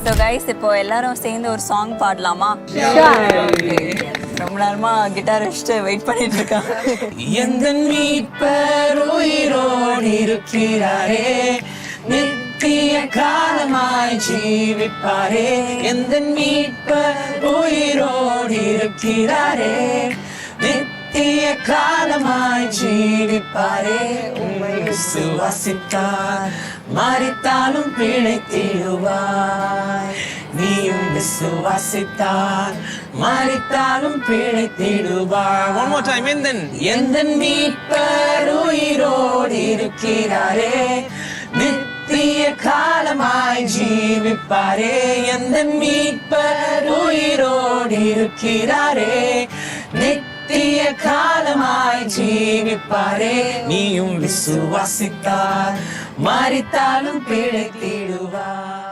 So guys இப்போ எல்லாரும் சேர்ந்து ஒரு சாங் பாடலாமா? ரொம்ப நேரமா கிட்டாரிஸ்ட் வெயிட் பண்ணிட்டு இருக்காங்க. எந்த மீட்பர் உயிரோடு இருக்கிறாரே, நித்திய காலமாய் ஜீவிப்பாரே. எந்த மீட்பர் உயிரோடு இருக்கிறாரே, நித்திய காலமாய் ஜீவிப்பாரே. உம்மை விசுவாசித்தார் மரித்தாலும் பிழைத்திடுவாய். நீயும் விசுவாசித்தார் மரித்தாலும் பிழைத்திடுவாய். One more time. எந்த மீட்பர் உயிரோடு இருக்கிறாரே, நித்திய காலமாய் ஜீவிப்பாரே. எந்த மீட்பர் உயிரோடு இருக்கிறாரே, நித்திய காலமாய் ஜீவிப்பாரே. நீயும் விசுவாசித்தார் மரித்தாலும் பிழைத்திடுவார்.